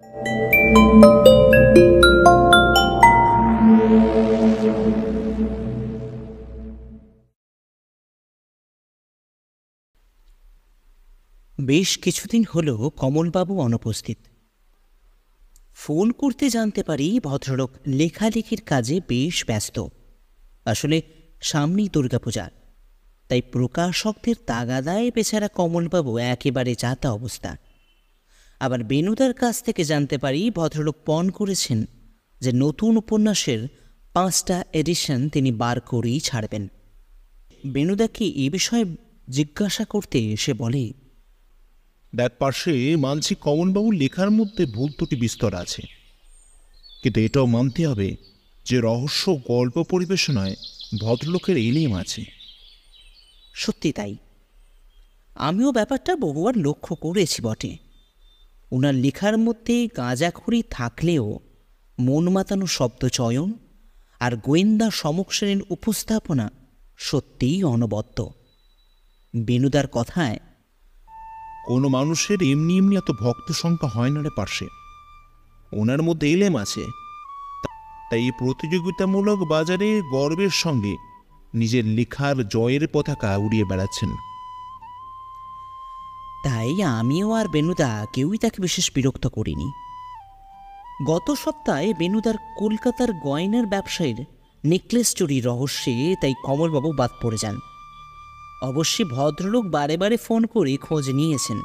বেশ কিছুদিন হলো কমলবাবু অনুপস্থিত। ফোন করতে জানতে পারি ভদ্রলোক লেখালেখির কাজে বেশ ব্যস্ত। আসলে সামনেই দুর্গাপূজা, তাই প্রকাশকদের তাগাদায় বেচারা কমলবাবু একেবারে যাতা অবস্থা। আবার বেনুদার কাছ থেকে জানতে পারি ভদ্রলোক পণ করেছেন যে নতুন উপন্যাসের 5টা এডিশন তিনি বার করেই ছাড়বেন। বেনুদাকে এ বিষয়ে জিজ্ঞাসা করতে সে বলে, দেখ পার্শ্বে মানছি কমলবাবুর লেখার মধ্যে ভুল ত্রুটি বিস্তর আছে, কিন্তু এটাও মানতে হবে যে রহস্য গল্প পরিবেশনায় ভদ্রলোকের এলিম আছে। সত্যি তাই, আমিও ব্যাপারটা বহুবার লক্ষ্য করেছি বটে। ওনার লেখার মধ্যে গাঁজাখড়ি থাকলেও মন মাতানো শব্দচয়ন আর গোয়েন্দা সমশ্রেণীর উপস্থাপনা সত্যিই অনবদ্য। বেনুদার কথায়, কোনো মানুষের এমনি এমনি এত ভক্ত সংখ্যা হয় না রে পার্শ্বে, ওনার মধ্যে এলেম আছে। তাই এই প্রতিযোগিতামূলক বাজারে গর্বের সঙ্গে নিজের লেখার জয়ের পতাকা উড়িয়ে বেড়াচ্ছেন। তাই আমিও আর বেনুদা কেউই তাকে বিশেষ বিরক্ত করিনি। গত সপ্তাহে বেনুদার কলকাতার গয়নার ব্যবসায়ীর নেকলেস চুরির রহস্যে তাই কমলবাবু বাদ পড়ে যান। অবশ্যই ভদ্রলোক বারে বারে ফোন করে খোঁজ নিয়েছেন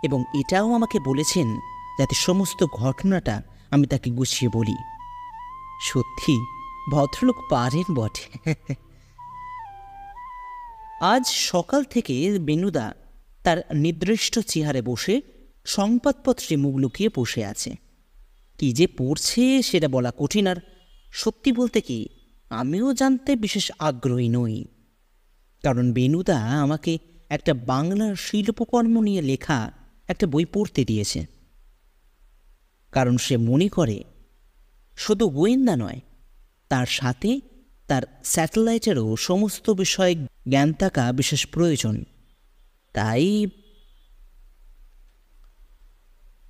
এবং এটাও আমাকে বলেছেন যাতে সমস্ত ঘটনাটা আমি তাকে গুছিয়ে বলি। সত্যি ভদ্রলোক পারেন বটে। আজ সকাল থেকে বেনুদা তার নির্দিষ্ট চেহারে বসে সংবাদপত্রে মুখ লুকিয়ে বসে আছে। কি যে পড়ছে সেটা বলা কঠিন, আর সত্যি বলতে কি আমিও জানতে বিশেষ আগ্রহী নই। কারণ বেনুদা আমাকে একটা বাংলার শিল্পকর্ম নিয়ে লেখা একটা বই পড়তে দিয়েছে। কারণ সে মনে করে শুধু গোয়েন্দা নয়, তার সাথে তার স্যাটেলাইটেরও সমস্ত বিষয়ে জ্ঞান থাকা বিশেষ প্রয়োজন। তাই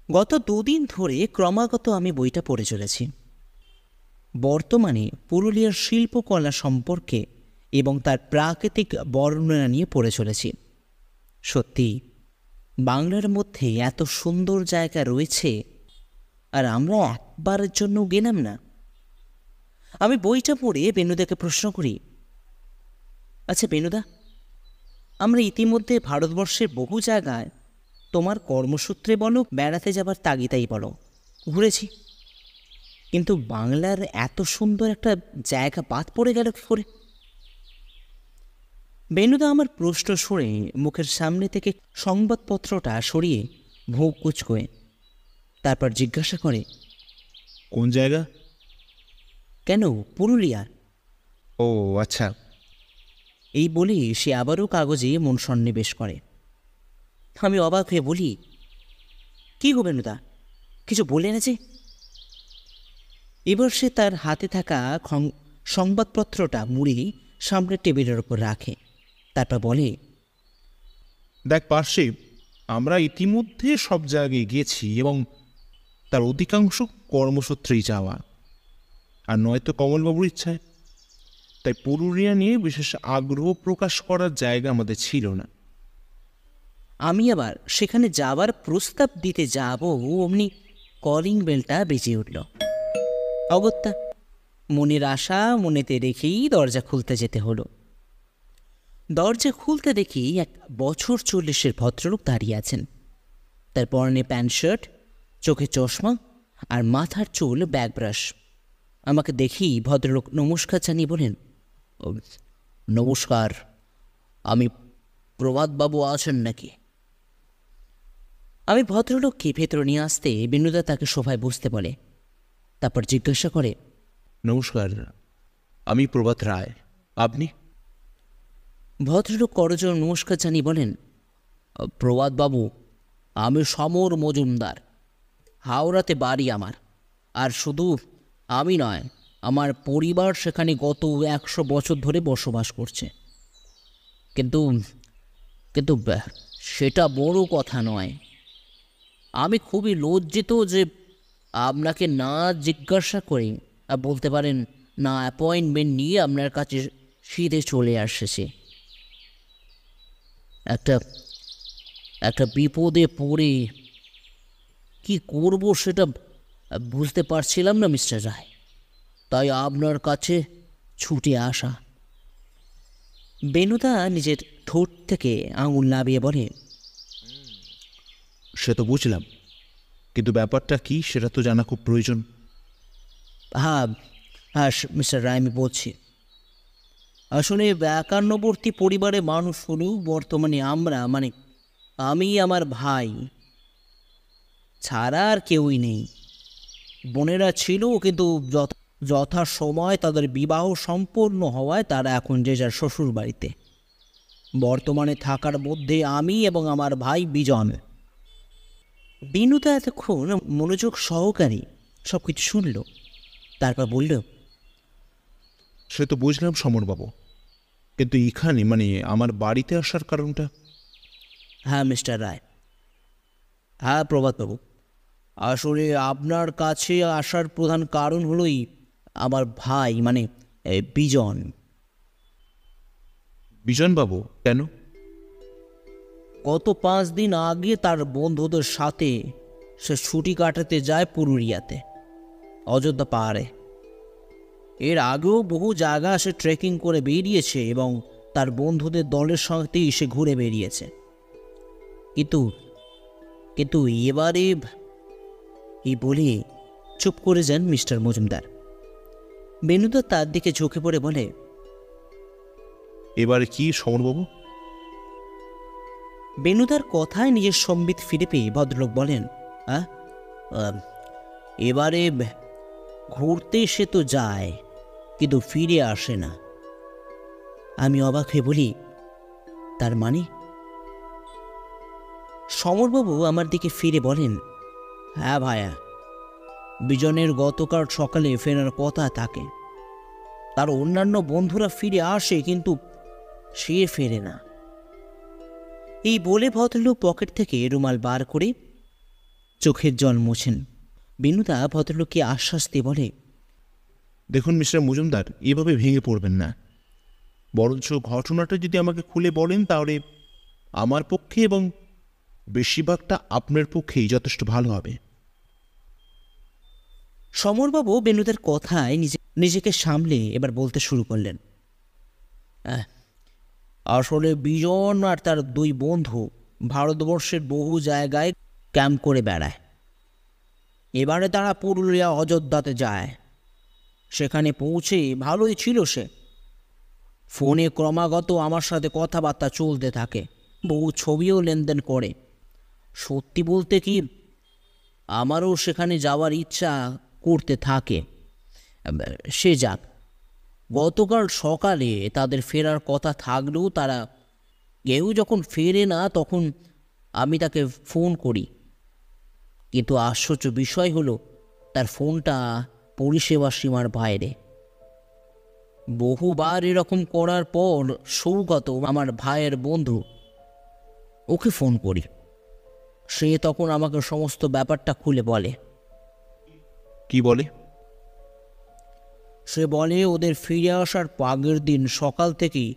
গত 2 দিন ধরে ক্রমাগত আমি বইটা পড়ে চলেছি। বর্তমানে পুরুলিয়ার শিল্পকলা সম্পর্কে এবং তার প্রাকৃতিক বর্ণনা নিয়ে পড়ে চলেছি। সত্যি বাংলার মধ্যে এত সুন্দর জায়গা রয়েছে, আর আমরা একবারের জন্য গেলাম না। আমি বইটা পড়ে বেনুদাকে প্রশ্ন করি, আচ্ছা বেনুদা, আমরা ইতিমধ্যে ভারতবর্ষের বহু জায়গায় তোমার কর্মসূত্রে বলো, বেড়াতে যাবার তাগিদাই বলো, ঘুরেছি, কিন্তু বাংলার এত সুন্দর একটা জায়গা বাদ পড়ে গেল কী করে? বেনুদা আমার প্রশ্ন শুনে মুখের সামনে থেকে সংবাদপত্রটা সরিয়ে ভোগ কুচকোয়, তারপর জিজ্ঞাসা করে, কোন জায়গা? কেন, পুরুলিয়া। ও আচ্ছা। এই বলে সে আবারও কাগজে মন সন্নিবেশ করে। আমি অবাক হয়ে বলি, কী গো বেনুদা, কিছু বলে এনেছে? এবার সে তার হাতে থাকা সংবাদপত্রটা মুড়ি সামনের টেবিলের ওপর রাখে, তারপর বলে, দেখ পার্শ্বে, আমরা ইতিমধ্যে সব জায়গায় গেছি এবং তার অধিকাংশ কর্মসূত্রেই যাওয়া, আর নয়তো কমলবাবুর ইচ্ছায়। তাই পুরুলিয়া নিয়ে বিশেষ আগ্রহ প্রকাশ করার জায়গা আমাদের ছিল না। আমি আবার সেখানে যাবার প্রস্তাব দিতে যাব, অমনি কলিং বেলটা বেজে উঠল। অগত্যা মনের আশা মনেতে রেখেই দরজা খুলতে যেতে হলো। দরজা খুলতে দেখি এক বছর 40-এর ভদ্রলোক দাঁড়িয়ে আছেন। তার পরনে প্যান্ট শার্ট, চোখে চশমা আর মাথার চুল ব্যাক ব্রাশ। আমাকে দেখি ভদ্রলোক নমস্কার জানিয়ে বলেন, নমস্কার, আমি প্রভাতবাবু আছেন নাকি? আমি ভদ্রলোককে ভেতরে নিয়ে আসতে বেনুদা তাকে সোফায় বসতে বলে, তারপর জিজ্ঞাসা করে, নমস্কার, আমি প্রভাত রায়, আপনি? ভদ্রলোক করজোড়ে নমস্কার জানিয়ে বলেন, প্রভাতবাবু, আমি সমর মজুমদার, হাওড়াতে বাড়ি আমার। আর শুধু আমি নয়, আমার পরিবার সেখানে গত 100 বছর ধরে বসবাস করছে। কিন্তু কিন্তু সেটা বড় কথা নয়। আমি খুবই লজ্জিত যে আপনাকে না জিজ্ঞাসা করে বলতে পারেন না অ্যাপয়েন্টমেন্ট নিয়ে আপনার কাছে সিধে চলে আসছে। একটা একটা বিপদে পড়ে কি করব সেটা বুঝতে পারছিলাম না মিস্টার রায়, তাই আপনার কাছে ছুটে আসা। বেনুদা নিজের ঠোঁট থেকে আঙুল নামিয়ে বলে, সে তো বুঝলাম, কিন্তু ব্যাপারটা কি সেটা তো জানা খুব প্রয়োজন। হ্যাঁ হ্যাঁ মিস্টার রায়, আমি বলছি। আসলে একান্নবর্তী পরিবারে মানুষ হলেও বর্তমানে আমরা, মানে আমি, আমার ভাই ছাড়া আর কেউই নেই। বোনেরা ছিল, কিন্তু যথা সময় তাদের বিবাহ সম্পূর্ণ হওয়ায় তারা এখন যে যার শ্বশুর বাড়িতে। বর্তমানে থাকার মধ্যে আমি এবং আমার ভাই বিজন। বিনুতা এতক্ষণ মনোযোগ সহকারী সব কিছু শুনল, তারপর বলল, সে তো বুঝলাম সমরবাবু, কিন্তু এখানে মানে আমার বাড়িতে আসার কারণটা? হ্যাঁ মিস্টার রায়, হ্যাঁ প্রভাতবাবু, আসলে আপনার কাছে আসার প্রধান কারণ হলোই আমার ভাই, মানে বিজন। বিজনবাবু, কেন? গত 5 দিন আগে তার বন্ধুদের সাথে সে ছুটি কাটাতে যায় পুরুলিয়াতে, অযোধ্যা পাহাড়ে। এর আগেও বহু জায়গা সে ট্রেকিং করে বেরিয়েছে এবং তার বন্ধুদের দলের সাথেই সে ঘুরে বেরিয়েছে। কিন্তু কিন্তু এবারে এই বলে চুপ করে যান মিস্টার মজুমদার। বেনুদা তার দিকে ঝুঁকে পড়ে বলে, এবারে কি সমরবাবু? বেনুদার কথায় নিজের সম্বিত ফিরে পেয়ে ভদ্রলোক বলেন, এবারে ঘুরতে সে তো যায়, কিন্তু ফিরে আসে না। আমি অবাক হয়ে বলি, তার মানে? সমরবাবু আমার দিকে ফিরে বলেন, হ্যাঁ ভাইয়া, বিজনের গতকাল সকালে ফেরার কথা থাকে। তার অন্যান্য বন্ধুরা ফিরে আসে, কিন্তু সে ফেরে না। এই বলে ভদ্রলোক পকেট থেকে রুমাল বার করে চোখের জল মোছেন। বিনুদা ভদ্রলোককে আশ্বাস দিয়ে বলে, দেখুন মিস্টার মজুমদার, এভাবে ভেঙে পড়বেন না। বরঞ্চ ঘটনাটা যদি আমাকে খুলে বলেন তাহলে আমার পক্ষে এবং বেশিরভাগটা আপনার পক্ষেই যথেষ্ট ভালো হবে। সমরবাবু বেনুদার কথায় নিজেকে সামলে এবার বলতে শুরু করলেন, আসলে বিজন আর তার 2 বন্ধু ভারতবর্ষের বহু জায়গায় ক্যাম্প করে বেড়ায়। এবারে তারা পুরুলিয়া অযোধ্যাতে যায়। সেখানে পৌঁছে ভালোই ছিল সে। ফোনে ক্রমাগত আমার সাথে কথাবার্তা চলতে থাকে, বহু ছবিও লেনদেন করে। সত্যি বলতে কি, আমারও সেখানে যাওয়ার ইচ্ছা করতে থাকে। সে যাক, গতকাল সকালে তাদের ফেরার কথা থাকলেও তারা কেউ যখন ফেরে না তখন আমি তাকে ফোন করি, কিন্তু আশ্চর্য বিষয় হলো তার ফোনটা পরিষেবা সীমার বাইরে। বহুবার এরকম করার পর সৌগত, আমার ভাইয়ের বন্ধু, ওকে ফোন করি। সে তখন আমাকে সমস্ত ব্যাপারটা খুলে বলে। কি বলে? সে বলে ওদের ফিরে আসার আগের দিন সকাল থেকেই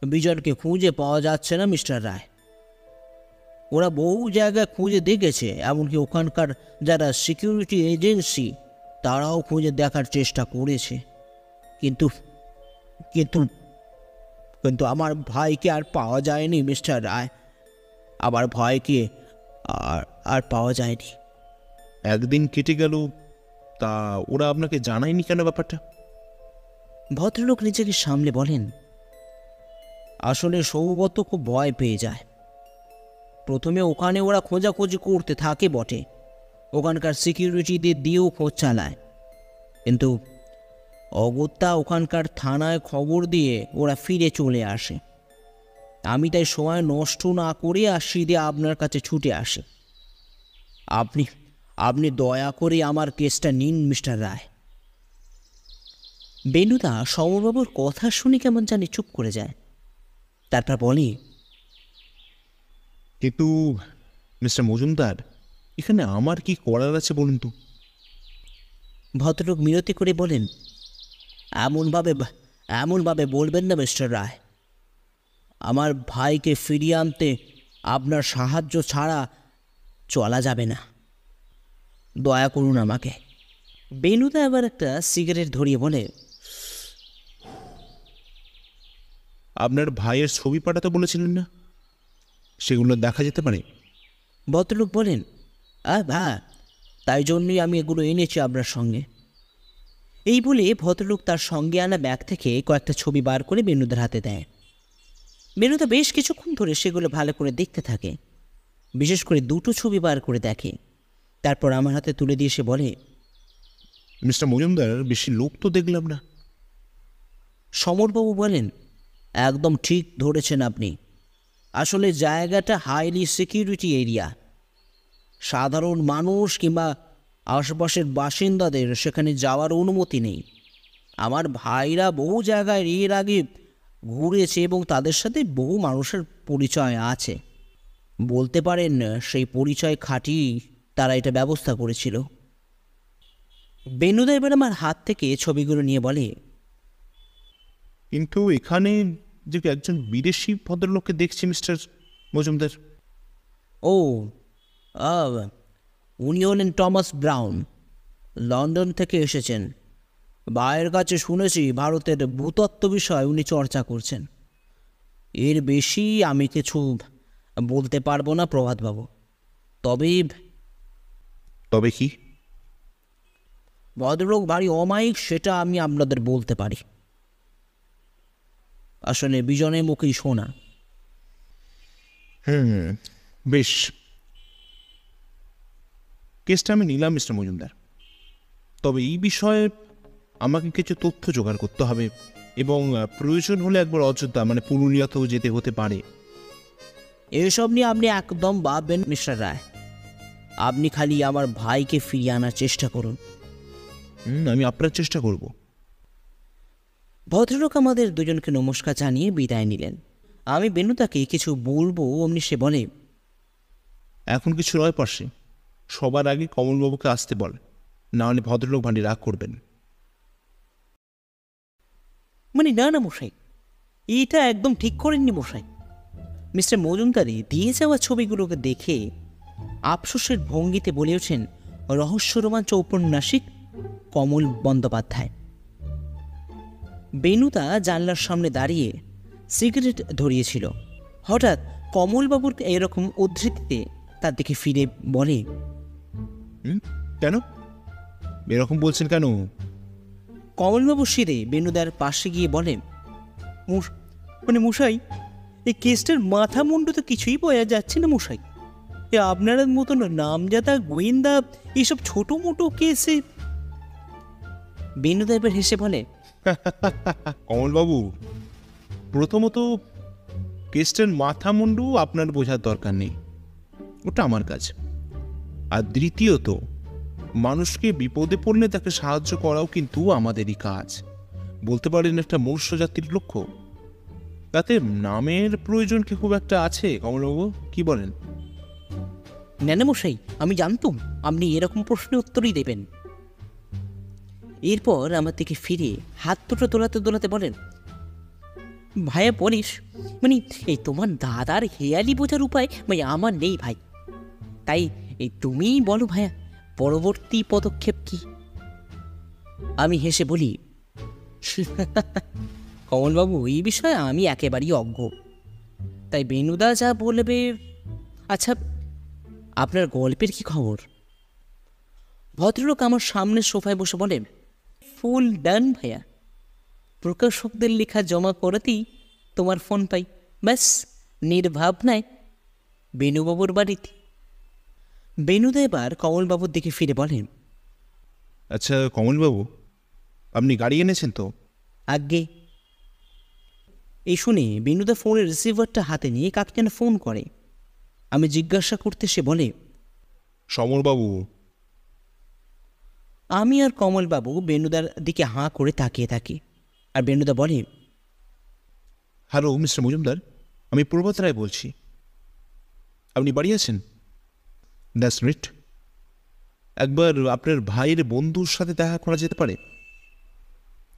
বিজনকে খুঁজে পাওয়া যাচ্ছে না মিস্টার রায়। ওরা বহু জায়গায় খুঁজে দেখেছে, এমনকি ওখানকার যারা সিকিউরিটি এজেন্সি তারাও খুঁজে দেখার চেষ্টা করেছে, কিন্তু কিন্তু কিন্তু আমার ভাইকে আর পাওয়া যায়নি মিস্টার রায়। আমার ভাইকে আর পাওয়া যায়নি। একদিন কেটে গেল, তা ওরা আপনাকে জানায়নি কেন ব্যাপারটা? ভদ্রলোক নিজেকে সামলে বলেন, আসলে সৌগত খুব ভয় পেয়ে যায়। প্রথমে ওখানে ওরা খোঁজাখুঁজি করতে থাকে বটে, ওখানকার সিকিউরিটিদের দিয়েও খোঁজ চালায়, কিন্তু অগত্যা ওখানকার থানায় খবর দিয়ে ওরা ফিরে চলে আসে। আমি তাই সময় নষ্ট না করে সিধে আপনার কাছে ছুটে আসি। আপনি দয়া করে আমার কেসটা নিন মিস্টার রায়। বেনুদা সমরবাবুর কথা শুনে কেমন জানি চুপ করে যায়, তারপর বলি, কিন্তু মিস্টার মজুমদার, এখানে আমার কি করার আছে বলুন তো? ভদ্রলোক মিনতি করে বলেন, এমনভাবে বলবেন না মিস্টার রায়। আমার ভাইকে ফিরিয়ে আনতে আপনার সাহায্য ছাড়া চলা যাবে না। দয়া করুন আমাকে। বেনুদা আবার একটা সিগারেট ধরিয়ে বলে, আপনার ভাইয়ের ছবি পাঠাতে বলেছিলেন না, সেগুলো দেখা যেতে পারে? ভদ্রলোক বলেন, হ্যাঁ, তাই জন্যই আমি এগুলো এনেছি আপনার সঙ্গে। এই বলে ভদ্রলোক তার সঙ্গে আনা ব্যাগ থেকে কয়েকটা ছবি বার করে বেনুদার হাতে দেয়। বেনুদা বেশ কিছুক্ষণ ধরে সেগুলো ভালো করে দেখতে থাকে, বিশেষ করে দুটো ছবি বার করে দেখে। তারপর আমার হাতে তুলে দিয়ে সে বলে, মিস্টার মজুমদার, বেশি লোক তো দেখলাম না। সমরবাবু বলেন, একদম ঠিক ধরেছেন আপনি। আসলে জায়গাটা হাইলি সিকিউরিটি এরিয়া। সাধারণ মানুষ কিংবা আশেপাশের বাসিন্দাদের সেখানে যাওয়ার অনুমতি নেই। আমার ভাইরা বহু জায়গায় এর আগে ঘুরেছে এবং তাদের সাথে বহু মানুষের পরিচয় আছে। বলতে পারেন সেই পরিচয় খাটিয়ে তারা এটা ব্যবস্থা করেছিল। বেনুদা এবার আমার হাত থেকে ছবিগুলো নিয়ে বলে, কিন্তু এখানে যে একজন বিদেশি ভদ্রলোককে দেখছি মিস্টার মজুমদার। ও, উনি হলেন টমাস ব্রাউন, লন্ডন থেকে এসেছেন। ভাইয়ের কাছে শুনেছি ভারতের ভূতত্ত্ব বিষয়ে উনি চর্চা করছেন। এর বেশি আমি কিছু বলতে পারবো না প্রভাতবাবু। তবে কি? ভদ্রলোক ভারী অমায়িক, সেটা আমি আপনাদের বলতে পারি। আসলে বিজনের মুখেই শোনা। বেশ, কেসটা আমি নিলাম মিস্টার মজুমদার। তবে এই বিষয়ে আমাকে কিছু তথ্য জোগাড় করতে হবে এবং প্রয়োজন হলে একবার অযোধ্যা মানে পুরুলিয়াতেও যেতে হতে পারে। এসব নিয়ে আপনি একদম ভাববেন মিস্টার রায়। আপনি খালি আমার ভাইকে ফিরিয়ে আনার চেষ্টা করুন। আমি আপনার চেষ্টা করব। ভদ্রলোক আমাদের দুজনকে নমস্কার জানিয়ে বিদায় নিলেন। আমি বেনুদাকে কিছু বলবো, অমনি সে বলে, এখন কিছু নয় পার্শ্বে, সবার আগে কমলবাবুকে আসতে বল, না হলে ভদ্রলোক ভারী রাগ করবেন। না মশাই, এটা একদম ঠিক করেননি মশাই। মিস্টার মজুমদারি দিয়ে যাওয়া ছবিগুলোকে দেখে আফসোসের ভঙ্গিতে বলে ওঠেন রহস্য রোমাঞ্চ ঔপন্যাসিক কমল বন্দ্যোপাধ্যায়। বেনুদা জানলার সামনে দাঁড়িয়ে সিগারেট ধরিয়েছিল। হঠাৎ কমলবাবুর এরকম উদ্ধৃতিতে তার দিকে ফিরে বলে, কেন এরকম বলছেন কেন? কমলবাবু সিঁড়ে বেনুদার পাশে গিয়ে বলে, মশাই, এই কেসটার মাথা মুন্ডু তো কিছুই বোঝা যাচ্ছে না মশাই। আপনার মতন নামজাদা গোয়েন্দা এইসব ছোট মোটো কেসে। বেনুদা এবার হেসে বলে, কমলবাবু, প্রথমত কেসটার মাথা মুন্ডু আপনার বোঝার দরকার নেই, ওটা আমার কাজ। আর দ্বিতীয়ত, মানুষকে বিপদে পড়লে তাকে সাহায্য করাও কিন্তু আমাদেরই কাজ। বলতে পারেন একটা মনুষ্য জাতির লক্ষ্য। তাতে নামের প্রয়োজন কি খুব একটা আছে কমলবাবু, কি বলেন? না মশাই, আমি জানতুম আপনি এরকম প্রশ্নের উত্তরই দেবেন। এরপর আমার দিকে ফিরে হাত দুটো দোলাতে দোলাতে বলেন, ভাইয়া বলিস, এই তোমার দাদার হেয়ালি বোঝার উপায় আমার নেই ভাই। তাই তুমিই বলো ভাইয়া, পরবর্তী পদক্ষেপ কি? আমি হেসে বলি, কমলবাবু, এই বিষয়ে আমি একেবারেই অজ্ঞ। তাই বেনুদা যা বলবে। আচ্ছা, আপনার গল্পের কি খবর? ভদ্রলোক আমার সামনে সোফায় বসে বলেন, ফুল ডান ভাইয়া। প্রকাশকদের লেখা জমা করাতেই তোমার ফোন পাই, ব্যাস নির্ভাবনায় বেনুবাবুর বাড়িতে। বেনুদা এবার কমলবাবুর দিকে ফিরে বলেন, আচ্ছা কমলবাবু, আপনি গাড়ি এনেছেন তো? আজ্ঞে। এই শুনে বেনুদা ফোনের রিসিভারটা হাতে নিয়ে কাকে যেন ফোন করে। আমি জিজ্ঞাসা করতে সে বলে, সমরবাবু। আমি আর কমলবাবু বেনুদার দিকে হাঁ করে তাকিয়ে থাকি। আর বেনুদা বলে, হ্যালো মিস্টার মজুমদার, আমি প্রভাত রায় বলছি। আপনি বাড়ি আছেন? That's great. একবার আপনার ভাইয়ের বন্ধুর সাথে দেখা করা যেতে পারে।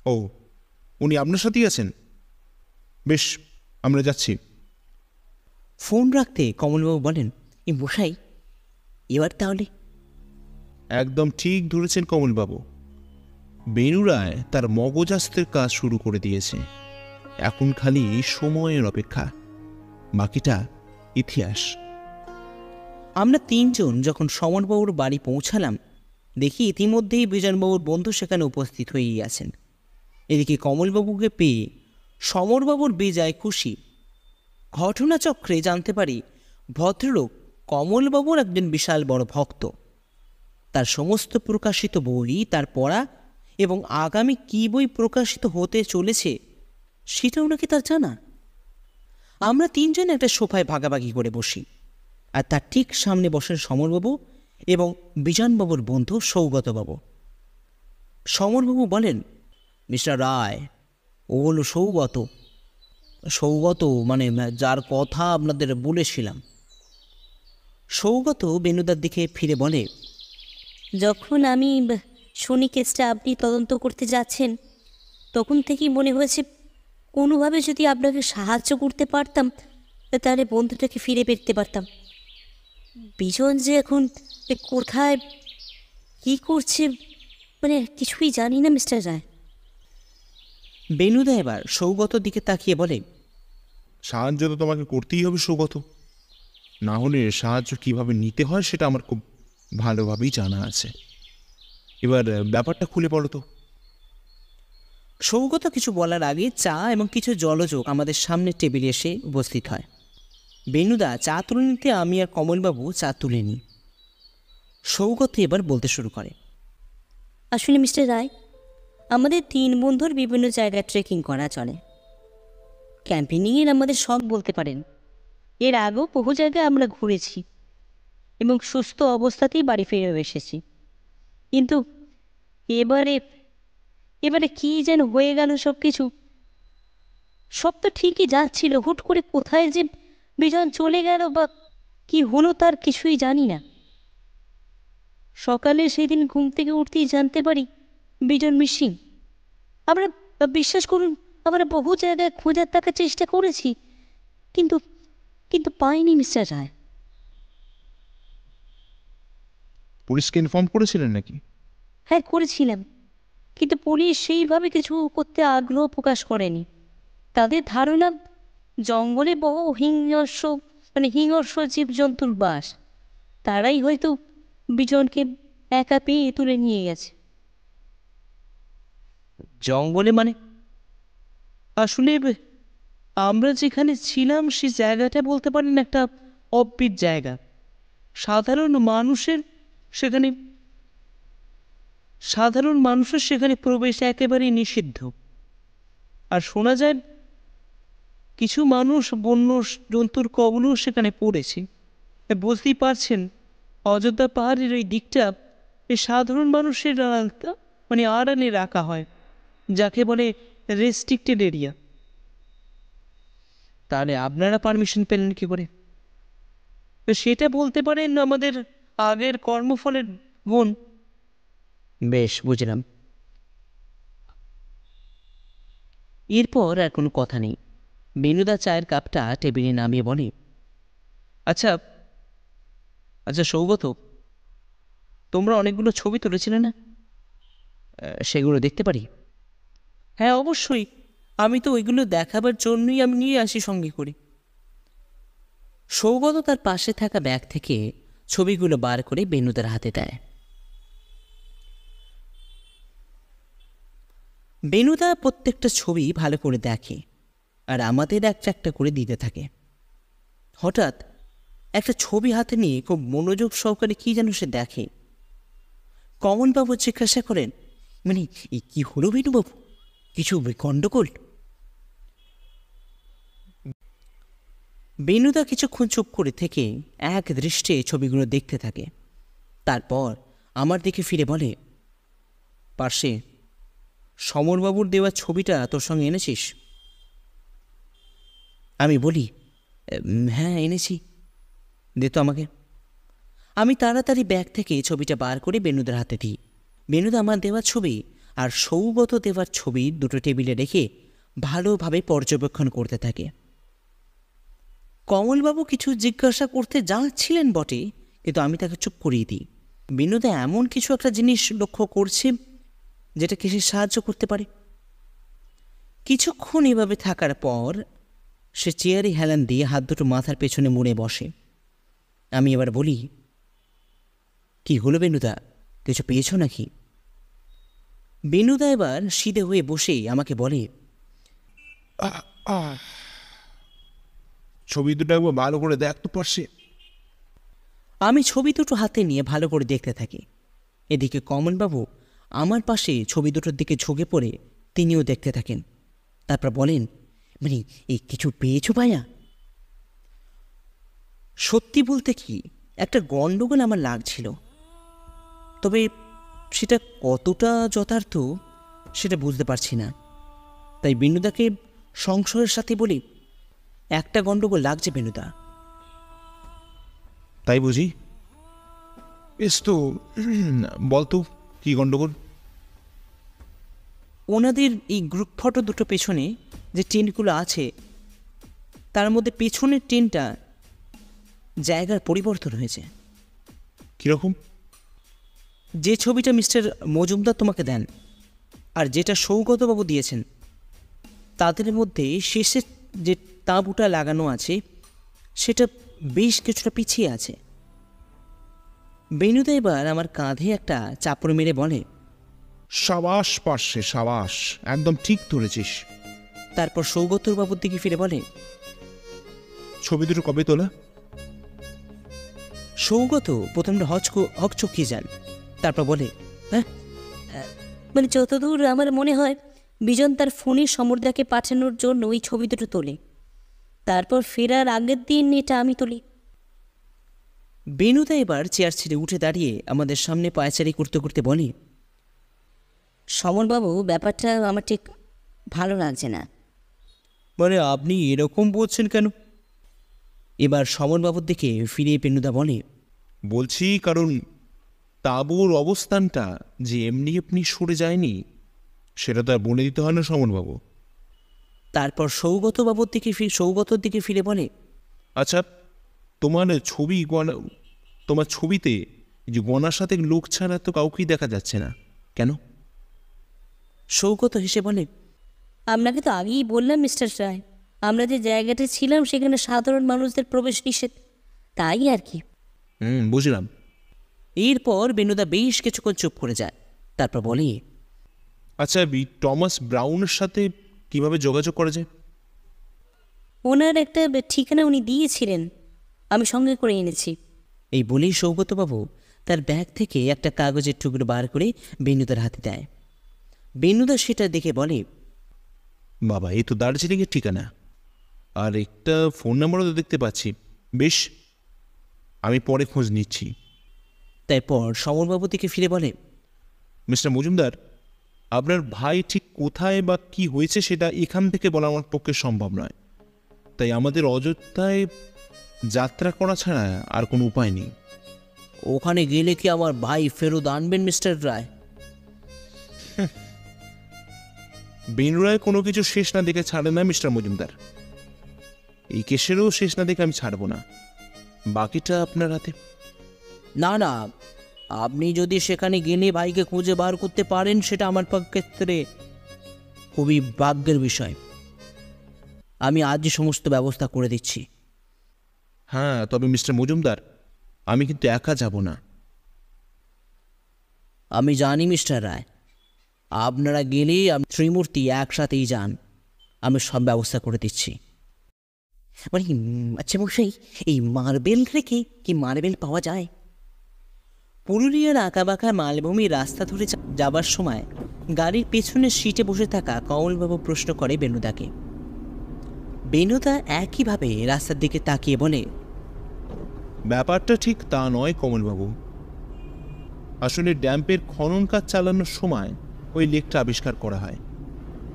ও, উনি আপনার সাথেই আছেন? বেশ, আমরা যাচ্ছি। ফোন রাখতে কমলবাবু বলেন, মশাই এবার তাহলে? একদম ঠিক ধরেছেন কমলবাবু। বেনুরায় তার মগজাস্তের কাজ শুরু করে দিয়েছে। এখন খালি সময়ের অপেক্ষা, বাকিটা ইতিহাস। আমরা তিনজন যখন সমরবাবুর বাড়ি পৌঁছালাম, দেখি ইতিমধ্যেই বিজনবাবুর বন্ধু সেখানে উপস্থিত হয়েই আছেন। এদিকে কমলবাবুকে পেয়ে সমরবাবুর বেজায় খুশি। ঘটনাচক্রে জানতে পারি ভদ্রলোক কমলবাবুর একজন বিশাল বড় ভক্ত। তার সমস্ত প্রকাশিত বই, তার পড়া এবং আগামী কী বই প্রকাশিত হতে চলেছে সেটাও নাকি তার জানা। আমরা তিনজন একটা সোফায় ভাগাভাগি করে বসি, আর তার ঠিক সামনে বসেন সমরবাবু এবং বিজনবাবুর বন্ধু সৌগতবাবু। সমরবাবু বলেন, মিস্টার রায়, ও হলো সৌগত। সৌগত মানে যার কথা আপনাদের বলেছিলাম। সৌগত বেনুদার দিকে ফিরে বলে, যখন আমি শনি কেসটা আপনি তদন্ত করতে যাচ্ছেন, তখন থেকেই মনে হয়েছে কোনোভাবে যদি আপনাকে সাহায্য করতে পারতাম, তাহলে বন্ধুটাকে ফিরে পেতে পারতাম। বিজন যে এখন কোথায় কী করছে মানে কিছুই জানি না মিস্টার রায়। বেনুদা এবার সৌগতর দিকে তাকিয়ে বলে, সাহায্য তো তোমাকে করতেই হবে সৌগত, না হলে সাহায্য কিভাবে নিতে হয় সেটা আমার খুব ভালোভাবেই জানা আছে। এবার ব্যাপারটা খুলে বলো তো। সৌগত কিছু বলার আগে চা এবং কিছু জলযোগ আমাদের সামনে টেবিলে এসে উপস্থিত হয়। বেনুদা চা তুলে নিতে আমি আর কমলবাবু চা তুলে নিই। সৌগত এবার বলতে শুরু করে, আসলে মিস্টার রায়, আমাদের তিন বন্ধুর বিভিন্ন জায়গায় ট্রেকিং করা চলে। ক্যাম্পেনিংয়ের আমাদের শখ বলতে পারেন। এর আগেও বহু জায়গায় আমরা ঘুরেছি এবং সুস্থ অবস্থাতেই বাড়ি ফিরে এসেছি। কিন্তু এবারে এবারে কী যেন হয়ে গেল সব কিছু। সব তো ঠিকই যাচ্ছিল, হুট করে কোথায় যে বিজন চলে গেল বা কি হলো তার কিছুই জানি না। সকালে সেদিন ঘুম থেকে উঠতেই জানতে পারি বিজন মিসিং। আমরা বিশ্বাস করুন, আমরা বহু জায়গায় খোঁজার থাকার চেষ্টা করেছি, কিন্তু কিন্তু পাইনি মিস্টার রায়। পুলিশকে ইনফর্ম করেছিলেন নাকি? হ্যাঁ, করেছিলাম, কিন্তু পুলিশ সেইভাবে কিছু করতে আগ্রহ প্রকাশ করেনি। তাদের ধারণা জঙ্গলে বহু হিংস্র জীবজন্তুর বাস। তারাই হয়তো বিজনকে একা পেয়ে তুলে নিয়ে গেছে। জঙ্গলে মানে? আসলে আমরা যেখানে ছিলাম সেই জায়গাটা বলতে পারেন একটা অব্বিট জায়গা। সাধারণ মানুষের সেখানে প্রবেশ একেবারেই নিষিদ্ধ। আর শোনা যায় কিছু মানুষ বন্য জন্তুর কবলও সেখানে পড়েছে। বুঝতেই পারছেন, অযোধ্যা পাহাড়ের ওই দিকটা এই সাধারণ মানুষের মানে আড়ালে রাখা হয়, যাকে বলে রেস্ট্রিক্টেড এরিয়া। তাহলে আপনারা পারমিশন পেলেন কী করে? তো সেটা বলতে পারেন আমাদের আগের কর্মফলের গুণ। বেশ, বুঝলাম। এরপর আর কোনো কথা নেই। বেনুদা চায়ের কাপটা টেবিলে নামিয়ে বলে, আচ্ছা আচ্ছা সৌগত, তোমরা অনেকগুলো ছবি তুলেছিলে না? সেগুলো দেখতে পারি? হ্যাঁ, অবশ্যই। আমি তো ওইগুলো দেখাবার জন্যই আমি নিয়ে আসি সঙ্গে করে। সৌগত তার পাশে থাকা ব্যাগ থেকে ছবিগুলো বার করে বেনুদার হাতে দেয়। বেনুদা প্রত্যেকটা ছবি ভালো করে দেখে আর আমাদের একটা একটা করে দিতে থাকে। হঠাৎ একটা ছবি হাতে নিয়ে খুব মনোযোগ সহকারে কী যেন সে দেখে। কমলবাবু জিজ্ঞাসা করেন, মানে এই কী হলো বেনুবাবু, কিছু গণ্ডগোল? বেনুদা কিছুক্ষণ চুপ করে থেকে এক দৃষ্টে ছবিগুলো দেখতে থাকে। তারপর আমার দিকে ফিরে বলে, পার্শ্বে সমরবাবুর দেওয়া ছবিটা তোর সঙ্গে এনেছিস? আমি বলি, হ্যাঁ এনেছি, দে তো আমাকে। আমি তাড়াতাড়ি ব্যাগ থেকে ছবিটা বার করে বেনুদার হাতে দিই। বেনুদা আমার দেওয়া ছবি আর সৌগত দেওয়ার ছবি দুটো টেবিলে রেখে ভালোভাবে পর্যবেক্ষণ করতে থাকে। কমলবাবু কিছু জিজ্ঞাসা করতে যাচ্ছিলেন বটে, কিন্তু আমি তাকে চুপ করিয়ে দিই। বেনুদা এমন কিছু একটা জিনিস লক্ষ্য করছে যেটা কিছু সাহায্য করতে পারে। কিছুক্ষণ এভাবে থাকার পর সে চেয়ারে হেলান দিয়ে হাত দুটো মাথার পেছনে মুড়ে বসে। আমি এবার বলি, কি হলো বেনুদা, কিছু পেয়েছ নাকি? বেনুদা এবার সিধে হয়ে বসেই আমাকে বলে, ছবি দুটো একবার ভালো করে দেখ তো পারছি। আমি ছবি দুটো হাতে নিয়ে ভালো করে দেখতে থাকি। এদিকে কমলবাবু আমার পাশে ছবি দুটোর দিকে ঝুঁকে পড়ে তিনিও দেখতে থাকেন। তারপর বলেন, মানে এই কিছু পেয়েছো ভাইয়া? সত্যি বলতে কি, একটা গণ্ডগোল আমার লাগছিল, তবে সেটা কতটা যথার্থ সেটা বুঝতে পারছি না। তাই বেনুদাকে সংশয়ের সাথে বলি, একটা গণ্ডগোল লাগছে বেনুদা। তাই বুঝি? বেশ তো, বলতো কি গন্ডগোল? ওনাদের এই গ্রুপ ফটো দুটো পেছনে যে টেন্টগুলো আছে, তার মধ্যে পেছনের টেন্টটা জায়গার পরিবর্তন হয়েছে। কীরকম? যে ছবিটা মিস্টার মজুমদার তোমাকে দেন আর যেটা সৌগতবাবু দিয়েছেন, তাদের মধ্যে শেষের যে তাঁবুটা লাগানো আছে সেটা বেশ কিছুটা পিছিয়ে আছে। বেনুদা এবার আমার কাঁধে একটা চাপড় মেরে বলে, সাবাস পার্শ্বে সাবাস, একদম ঠিক ধরেছিস। তারপর সৌগতবাবুর দিকে ফিরে বলে, ছবি দুটো কবে তোলা? সৌগত প্রথমটা হকচকিয়ে যান, তারপর বলে, হ্যাঁ মানে যতদূর আমার মনে হয় বিজন তার ফোনে সমরদাকে পাঠানোর জন্য ওই ছবি দুটো তোলে, তারপর ফেরার আগের দিন এটা আমি তুলি। বেনুদা এবার চেয়ার ছেড়ে উঠে দাঁড়িয়ে আমাদের সামনে পায়চারি করতে করতে বলে, সমরবাবু, ব্যাপারটা আমার ঠিক ভালো লাগছে না। মানে আপনি এরকম বলছেন কেন? এবার সমরবাবুর দিকে ফিরে বেনুদা বলে, বলছি কারণ তাঁবুর অবস্থানটা যে এমনি এমনি সরে যায়নি, সেটা তো আর বলে দিতে হয় না সমনবাবু। তারপর সৌগতর দিকে ফিরে বলে, আচ্ছা, তোমার ছবিতে যে গনার সাথে লোক ছাড়া তো কাউকেই দেখা যাচ্ছে না কেন? সৌগত হেসে বলে, আপনাকে তো আগেই বললাম মিস্টার রায়, আমরা যে জায়গাটা ছিলাম সেখানে সাধারণ মানুষদের প্রবেশ নিষেধ, তাই আর কি। বুঝলাম। এরপর বেনুদা বেশ কিছুক্ষণ চুপ করে যায়, তারপর বলে, আচ্ছা, টমাস ব্রাউনের সাথে কিভাবে যোগাযোগ করা যায়? ওনার একটা ঠিকানা উনি দিয়েছিলেন, আমি সঙ্গে করে এনেছি। এই বলেই সৌগতবাবু তার ব্যাগ থেকে একটা কাগজের টুকরো বার করে বেনুদার হাতে দেয়। বেনুদা সেটা দেখে বলে, বাবা, এই তো দার্জিলিংয়ের ঠিকানা, আর একটা ফোন নাম্বারও তো দেখতে পাচ্ছি। বেশ, আমি পরে খোঁজ নিচ্ছি। তারপর সমরবাবুর দিকে ফিরে বলে, মিস্টার মজুমদার, আপনার ভাই ঠিক কোথায় বা কি হয়েছে সেটা এখান থেকে বলা আমার পক্ষে সম্ভব নয়, তাই আমাদের অযোধ্যায় যাত্রা করা ছাড়া আর কোনো উপায় নেই। ওখানে গেলে কি আমার ভাই ফেরত আনবেন মিস্টার রায়? বেনুরায় কোনো কিছু শেষ না দেখে ছাড়ে না মিস্টার মজুমদার। এই কেসেরও শেষ না দেখে আমি ছাড়বো না, বাকিটা আপনার হাতে। না না, আপনি যদি সেখানে গেলে ভাইকে খুঁজে বার করতে পারেন, সেটা আমার ক্ষেত্রে খুবই ভাগ্যের বিষয়। আমি আজই সমস্ত ব্যবস্থা করে দিচ্ছি। হ্যাঁ, তবে মিস্টার মজুমদার, আমি কিন্তু একা যাব না। আমি জানি মিস্টার রায়, আপনারা গেলেই ত্রিমূর্তি একসাথেই যান, আমি সব ব্যবস্থা করে দিচ্ছি। মানে আচ্ছা মশাই, এই মার্বেল রেখে কি মার্বেল পাওয়া যায়? পুরুলিয়ার আঁকাবাঁকা মালভূমির রাস্তা ধরে যাবার সময় গাড়ির পেছনের সিটে বসে থাকা কমলবাবু প্রশ্ন করে বেনুদাকে। বেনুদা একইভাবে রাস্তার দিকে তাকিয়ে বলে, ব্যাপারটা ঠিক তা নয় কমলবাবু। আসলে ড্যাম্পের খনন কাজ চালানোর সময় ওই লেকটা আবিষ্কার করা হয়,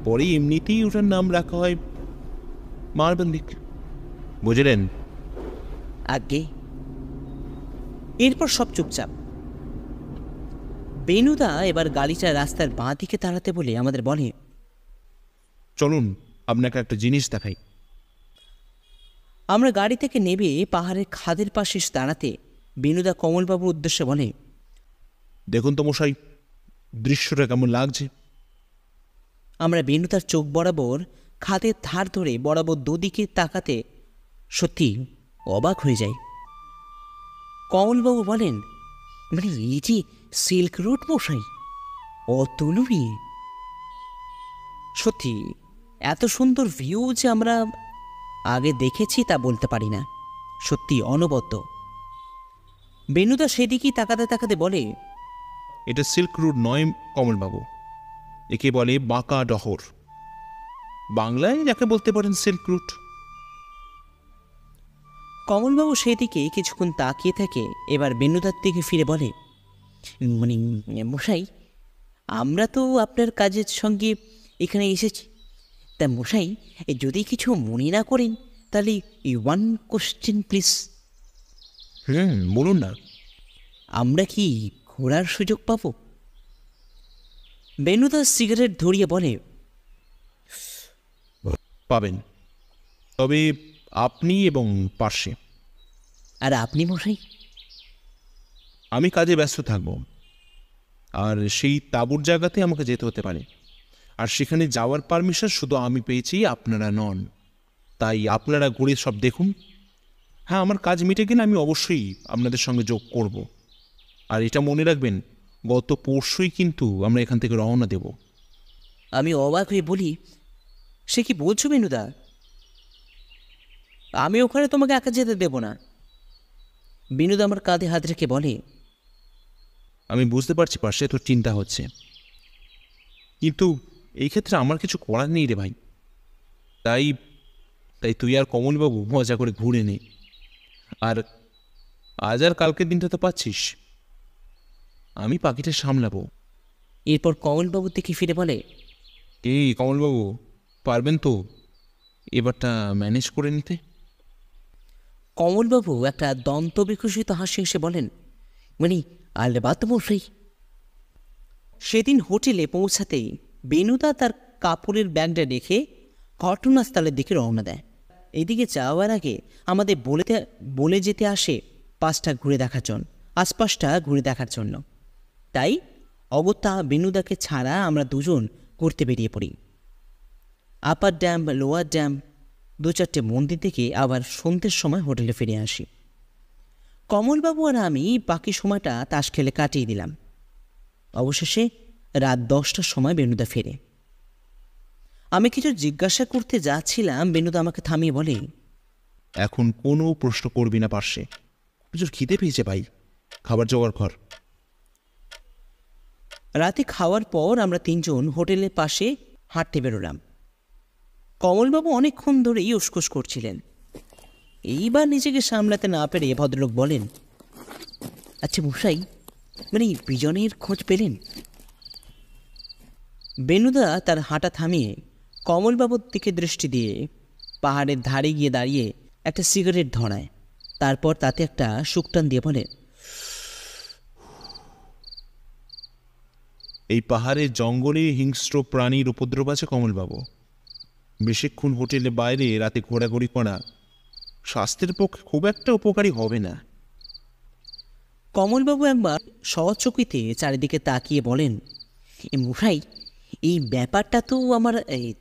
পরে এমনিতেই ওটার নাম রাখা হয় মার্বেল লেক। বুঝলেন? আগে এরপর সব চুপচাপ। বেনুদা এবার গাড়িটা রাস্তার বাঁ দিকে দাঁড়াতে বলে আমাদের বলে, চলুন আপনাকে একটা জিনিস দেখাই। আমরা গাড়ি থেকে নেমে পাহাড়ের খাদের পাশে দাঁড়াতে বেনুদা কমলবাবুর উদ্দেশ্যে বলে, দেখুন তো মশাই, দৃশ্যটা কেমন লাগছে। আমরা বেনুদার চোখ বরাবর খাদের ধার ধরে বরাবর দুদিকে তাকাতে সত্যি অবাক হয়ে যাই। কমলবাবু বলেন, মানে এই যে সিল্ক রোড মশাই, অতুলনীয়। সত্যি এত সুন্দর ভিউ যে আমরা আগে দেখেছি তা বলতে পারি না, সত্যি অনবদ্য। বেনুদা সেদিকেই তাকাতে তাকাতে বলে, এটা সিল্ক রুট নয় কমলবাবু, একে বলে বাঁকা ডহর, বাংলায় যাকে বলতে পারেন সিল্ক রুট। কমলবাবু সেদিকে কিছুক্ষণ তাকিয়ে থাকে, এবার বেনুদার দিকে ফিরে বলে, মানে মশাই, আমরা তো আপনার কাজের সঙ্গে এখানে এসেছি, তা মশাই যদি কিছু মনে না করেন তাহলে ওয়ান কোশ্চেন প্লিজ। বলুন না। আমরা কি ঘোরার সুযোগ পাবো? বেনুদা সিগারেট ধরিয়ে বলে, পাবেন, তবে আপনি এবং পার্শ্বে। আর আপনি মশাই? আমি কাজে ব্যস্ত থাকব, আর সেই তাঁবুর জায়গাতে আমাকে যেতে হতে পারে, আর সেখানে যাওয়ার পারমিশন শুধু আমি পেয়েছি, আপনারা নন। তাই আপনারা ঘুরে সব দেখুন। হ্যাঁ, আমার কাজ মিটে গেলে আমি অবশ্যই আপনাদের সঙ্গে যোগ করব। আর এটা মনে রাখবেন, গত পরশুই কিন্তু আমরা এখান থেকে রওনা দেব। আমি অবাক হয়ে বলি, সে কি বলছো বেনুদা? আমি ওখানে তোমাকে একা যেতে দেব না। বেনুদা আমার কাঁধে হাত রেখে বলে, আমি বুঝতে পারছি পাশে তোর চিন্তা হচ্ছে, কিন্তু এই ক্ষেত্রে আমার কিছু করার নেই রে ভাই। তাই তাই তুই আর কমলবাবু মজা করে ঘুরে নে। আর আজ আর কালকের দিনটা তো পাচ্ছিস, আমি পাখিটা সামলাবো। এরপর কমলবাবুর দিকে ফিরে বলে, এই কমলবাবু, পারবেন তো এবারটা ম্যানেজ করে নিতে? কমলবাবু একটা দন্ত বিকশিত হাসি হেসে বলেন, মানে আলবাত মশাই। সেদিন হোটেলে পৌঁছাতেই বেনুদা তার কাপড়ের ব্যাগটা রেখে ঘটনাস্থলের দিকে রওনা দেয়। এদিকে যাওয়ার আগে আমাদের বলে যেতে আসে পাশটা ঘুরে দেখার জন্য, আশপাশটা ঘুরে দেখার জন্য। তাই অগত্যা বেনুদাকে ছাড়া আমরা দুজন ঘুরতে বেরিয়ে পড়ি। আপার ড্যাম, লোয়ার ড্যাম, দু চারটে মন্দির থেকে আবার সন্ধ্যের সময় হোটেলে ফিরে আসি। কমলবাবু আর আমি বাকি সময়টা তাস খেলে কাটিয়ে দিলাম। অবশেষে রাত 10টার সময় বেনুদা ফেরে। আমি কিছু জিজ্ঞাসা করতে যাচ্ছিলাম, বেনুদা আমাকে থামিয়ে বলে, এখন কোনো প্রশ্ন করবি না পার্শ্বে, প্রচুর খিদে পেয়েছে ভাই, খাবার জোগাড় কর। রাতে খাওয়ার পর আমরা তিনজন হোটেলের পাশে হাঁটতে বেরোলাম। কমলবাবু অনেকক্ষণ ধরেই উসকুস করছিলেন। এইবার নিজেকে সামলাতে না পেরে ভদ্রলোক বলেন, আচ্ছা মশাই, মানে বিজনের খোঁজ পেলেন? বেনুদা তার হাঁটা থামিয়ে কমলবাবুর দিকে দৃষ্টি দিয়ে পাহাড়ের ধারে গিয়ে দাঁড়িয়ে একটা সিগারেট ধরায়, তারপর তাতে একটা শুকটান দিয়ে বলে, এই পাহাড়ের জঙ্গলে হিংস্র প্রাণীর উপদ্রব আছে কমলবাবু। বেশিক্ষণ হোটেলে বাইরে রাতে ঘোরাঘুরি করা স্বাস্থ্যের পক্ষে খুব একটা উপকারী হবে না। কমলবাবু একবার সচকিতে চারিদিকে তাকিয়ে বলেন, মশাই, এই ব্যাপারটা তো আমার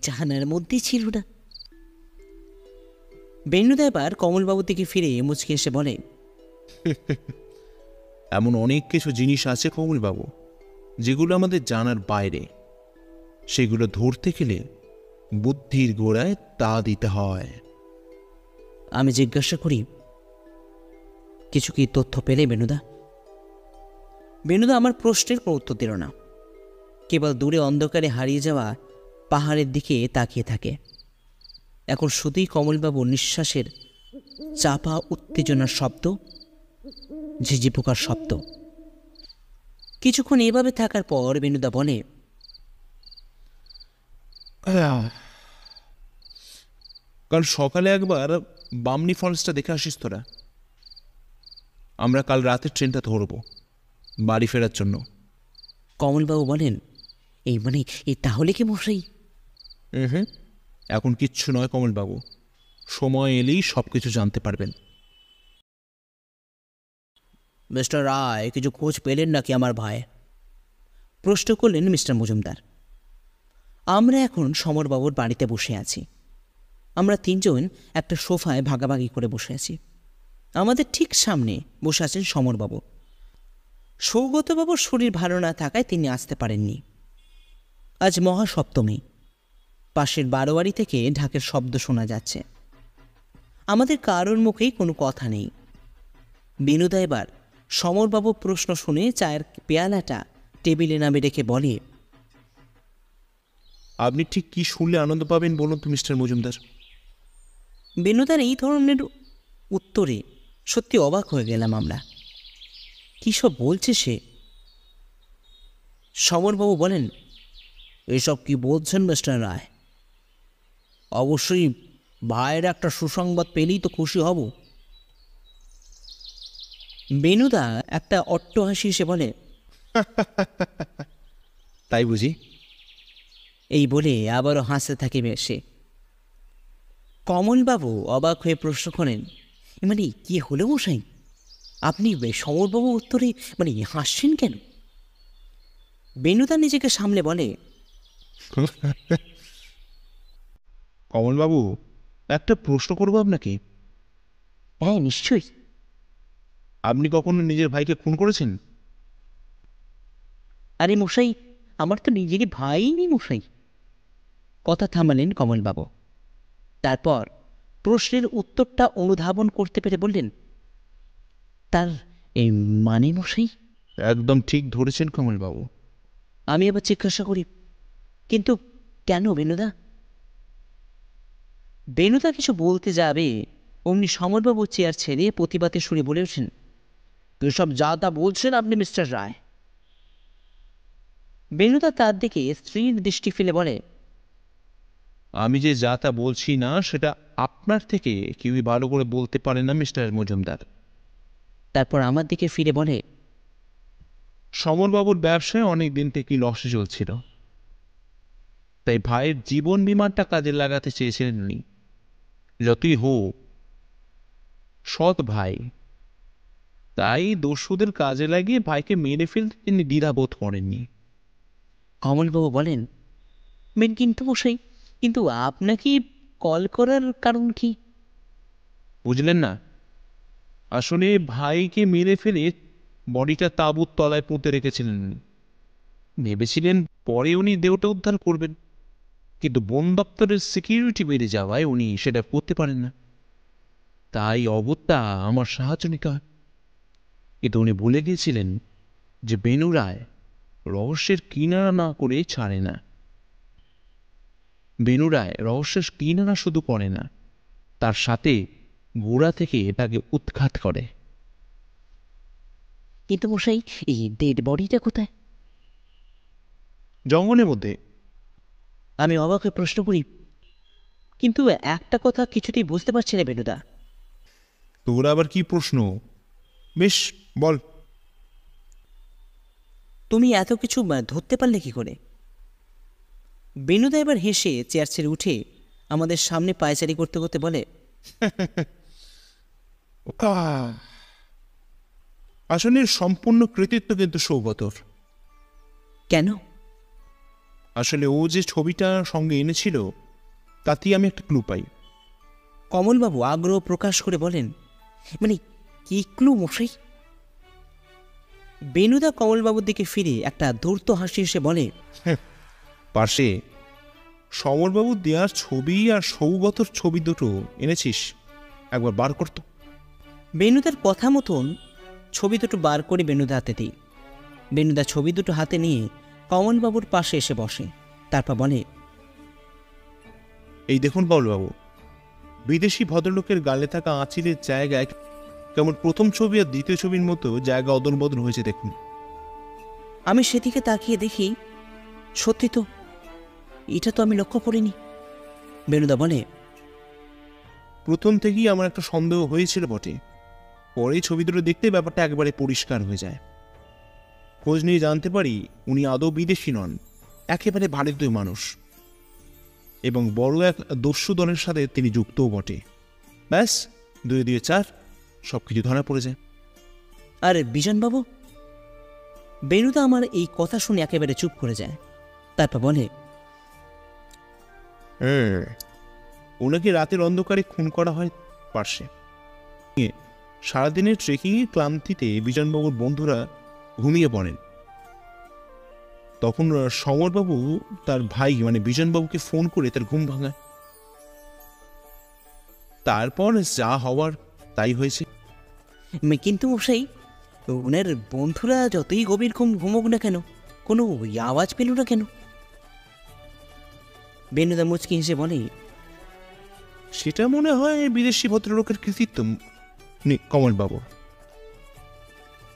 জানার মধ্যে ছিল না। বেনুদা এবার কমলবাবুর দিকে ফিরে মুচকে এসে বলে, এমন অনেক কিছু জিনিস আছে কমলবাবু যেগুলো আমাদের জানার বাইরে, সেগুলো ধরতে গেলে বুদ্ধির গোড়ায় তা দিতে হয়। আমি জিজ্ঞাসা করি, কিছু কি তথ্য পেলে বেনুদা? বেনুদা আমার প্রশ্নের কোনো উত্তর দিল না, কেবল দূরে অন্ধকারে হারিয়ে যাওয়া পাহাড়ের দিকে তাকিয়ে থাকে। এখন শুধুই কমলবাবুর নিঃশ্বাসের চাপা উত্তেজনার শব্দ, ঝিঝি পোকার শব্দ। কিছুক্ষণ এভাবে থাকার পর বেনুদা বলে, কাল সকালে একবার বামনি ফলসটা দেখে আসিস তোরা। আমরা কাল রাতের ট্রেনটা ধরব বাড়ি ফেরার জন্য। কমলবাবু বলেন, এই মানে এই তাহলে কি মশাই? হুম, এখন কিচ্ছু নয় কমলবাবু, সময় এলেই সব কিছু জানতে পারবেন। মিস্টার রায় কিছু খোঁজ পেলেন নাকি আমার ভাই? প্রশ্ন করলেন মিস্টার মজুমদার। আমরা এখন সমরবাবুর বাড়িতে বসে আছি। আমরা তিনজন একটা সোফায় ভাগাভাগি করে বসে আছি। আমাদের ঠিক সামনে বসে আছেন সমরবাবু। সৌগতবাবুর শরীর ভালো না থাকায় তিনি আসতে পারেননি। আজ মহাসপ্তমী, পাশের বারোয়ারি থেকে ঢাকের শব্দ শোনা যাচ্ছে। আমাদের কারোর মুখেই কোনো কথা নেই। বিনুদা এবার সমরবাবুর প্রশ্ন শুনে চায়ের পেয়ালাটা টেবিলে নামে রেখে বলে, আপনি ঠিক কি শুনলে আনন্দ পাবেন বলুন তো মিস্টার মজুমদার? বিনুদার এই ধরনের উত্তরে সত্যি অবাক হয়ে গেলাম আমরা। কী সব বলছে সে? সমরবাবু বলেন, এসব কি বলছেন মিস্টার রায়? অবশ্যই ভাইয়ের একটা সুসংবাদ পেলেই তো খুশি হব। বেনুদা একটা অট্টহাসি এসে বলে, তাই বুঝি? এই বলে আবারও হাসতে থাকে সে। কমলবাবু অবাক হয়ে প্রশ্ন করেন, মানে কি হলো মশাই? আপনি সমরবাবু উত্তরে মানে হাসছেন কেন? বেনুদা নিজেকে সামলে বলে, কমলবাবু, একটা প্রশ্ন করবো আপনাকে। হ্যাঁ নিশ্চয়ই। আপনি কখনো নিজের ভাইকে খুন করেছেন? আরে মশাই, আমার তো নিজেরই ভাই নেই মশাই। কথা থামালেন কমলবাবু। তারপর প্রশ্নের উত্তরটা অনুধাবন করতে পেরে বললেন, তার এই মানে মশাই? একদম ঠিক ধরেছেন কমলবাবু। আমি আবার জিজ্ঞাসা করি, কিন্তু কেন বেনুদা? বেনুদা কিছু বলতে যাবে অমনি সমরবাবু চেয়ার ছেড়ে প্রতিবাদে সুরে বলে ওঠেন, এসব যা তা বলছেন আপনি মিস্টার রায়। বেনুদা তার দিকে স্ত্রীর দৃষ্টি ফেলে বলে, আমি যে যা তা বলছি না সেটা আপনার থেকে কেউই ভালো করে বলতে পারে না মিস্টার মজুমদার। তারপর আমার দিকে ফিরে বলে, সমরবাবুর ব্যবসায় অনেক দিন থেকেই লসে চলছিল, তাই ভাইয়ের জীবন বিমাটা কাজে লাগাতে চেয়েছিলেন উনি। যতই হোক সৎ ভাই, তাই দস্যুদের কাজে লাগিয়ে ভাইকে মেরে ফেলতে তিনি দ্বিধাবোধ করেননি। কমলবাবু বলেন, কিন্তু মশাই, কিন্তু আপনাকে কল করার কারণ কি? বুঝলেন না? আসলে ভাইকে মেরে ফেলে বডিটা তাঁবুর তলায় পুঁতে রেখেছিলেন উনি। ভেবেছিলেন পরে উনি দেহটা উদ্ধার করবেন, কিন্তু বন দপ্তরের সিকিউরিটি বেড়ে যাওয়ায় উনি সেটা করতে পারেন না। তাই অগত্যা আমার সাহায্য নিতে হয়। কিন্তু উনি ভুলে গিয়েছিলেন যে বেনু রায় রহস্যের কিনারা না করে ছাড়ে না। বেনু রায় রহস্যের কিনারা শুধু করে না, তার সাথে গোড়া থেকে এটাকে উৎখাত করে। কিন্তু মশাই, এই ডেড বডিটা কোথায়? জঙ্গলের মধ্যে। আমি অবাক হয়ে প্রশ্ন করি, কিন্তু একটা কথা কিছুতেই বুঝতে পারছি না বেনুদা। তোর আবার কি প্রশ্ন? বেশ বল। তুমি এত কিছু ধরতে পারলে কি করে? বেনুদা এবার হেসে চেয়ার ছেড়ে উঠে আমাদের সামনে পায়চারি করতে করতে বলে, আসলে সম্পূর্ণ কৃতিত্ব কিন্তু সৌগতর। কেন? আসলে ও যে ছবিটা সঙ্গে এনেছিল তাতেই আমি একটা ক্লু পাই। কমলবাবু আগ্রহ প্রকাশ করে বলেন, মানে কি ক্লু মশাই? বেনুদা কমলবাবুর দিকে ফিরে একটা ধূর্ত হাসি এসে বলে, পাশে সমরবাবু দেওয়ার ছবি আর সৌগতর ছবি দুটো এনেছিস, একবার বার করতো। বেনুদার কথা মতন ছবি দুটো বার করে বেনুদা হাতে দিই। বেনুদা ছবি দুটো হাতে নিয়ে কমলবাবুর পাশে এসে বসে। তারপর বলে, এই দেখুন কমলবাবু, বিদেশি ভদ্রলোকের গালে থাকা আঁচিলের জায়গায় কেমন প্রথম ছবি আর দ্বিতীয় ছবির মতো জায়গা অদল বদল হয়েছে দেখুন। আমি সেদিকে তাকিয়ে দেখি, সত্যি তো, এটা তো আমি লক্ষ্য করিনি। বেনুদা বলে, প্রথম থেকেই আমার একটা সন্দেহ হয়েছিল বটে, পরে ছবি দুটো দেখতে ব্যাপারটা একেবারে পরিষ্কার হয়ে যায়। খোঁজ নিয়ে জানতে পারি উনি আদৌ বিদেশি নন, একেবারে ভারতীয় মানুষ, এবং বড় এক দস্যু দলের সাথে তিনি যুক্তও বটে। ব্যাস, 2 2 4 সব কিছু ধরা পড়ে যায়। আর বিজনবাবু? বেনুদা আমার এই কথা শুনে একেবারে চুপ করে যায়। তারপর বলে, ওনাকে রাতের অন্ধকারে খুন করা হয় পার্শ্বে। সারাদিনের ট্রেকিংয়ের ক্লান্তিতে বিজনবাবুর বন্ধুরা ঘুমিয়ে পড়েন। তখন সমরবাবু তার ভাই মানে বিজনবাবুকে ফোন করে তার ঘুম ভাঙায়। তারপর যা হওয়ার তাই হয়েছে। কিন্তু মশাই, ওনার বন্ধুরা যতই গভীর ঘুমোক না কেন, কোনো আওয়াজ পেল না কেন? বেনুদা মুচকি হেসে বলে, সেটা মনে হয় বিদেশি ভদ্রলোকের কৃতিত্ব কমলবাবু।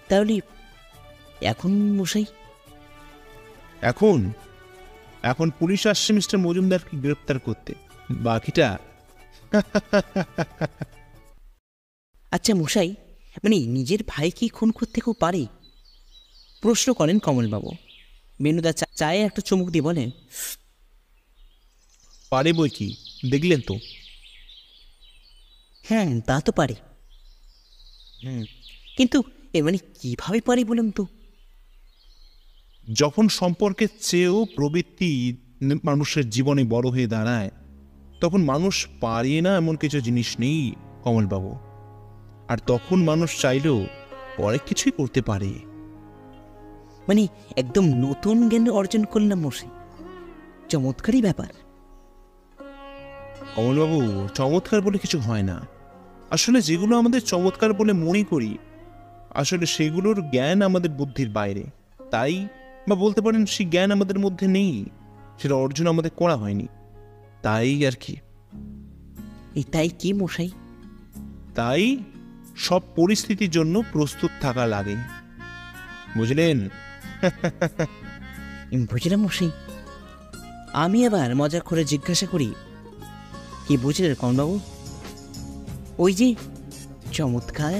তাহলে এখন মশাই? এখন এখন পুলিশ আসছে মিস্টার মজুমদারকে গ্রেপ্তার করতে, বাকিটা আচ্ছা মশাই, মানে নিজের ভাই কি খুন করতে কেউ পারে? প্রশ্ন করেন কমলবাবু। বেনুদা চায়ে একটা চুমুক দিয়ে বলে, পারে বই কি, দেখলেন তো। হ্যাঁ তা তো পারে। কিন্তু মানে কিভাবে পারে বলুন তো? যখন সম্পর্কের চেয়েও প্রবৃত্তি মানুষের জীবনে বড় হয়ে দাঁড়ায়, তখন মানুষ পারে না এমন কিছু জিনিস নেই কমলবাবু। আর তখন মানুষ চাইলেও অনেক কিছুই করতে পারে। মানে একদম নতুন জ্ঞান অর্জন করলাম মশাই, চমৎকারই ব্যাপার। কমলবাবু, চমৎকার বলে কিছু হয় না। আসলে যেগুলো আমাদের চমৎকার বলে মনে করি, আসলে সেগুলোর জ্ঞান আমাদের বুদ্ধির বাইরে। তাই বা বলতে পারেন সেই জ্ঞান আমাদের মধ্যে নেই, সেটা অর্জন আমাদের করা হয়নি, তাই আর কি। তাই কি মশাই? তাই সব পরিস্থিতির জন্য প্রস্তুত থাকা লাগে, বুঝলেন? বুঝলাম মশাই। আমি আবার মজা করে জিজ্ঞাসা করি, কি বুঝলেন কমলবাবু? ওই যে চমৎকার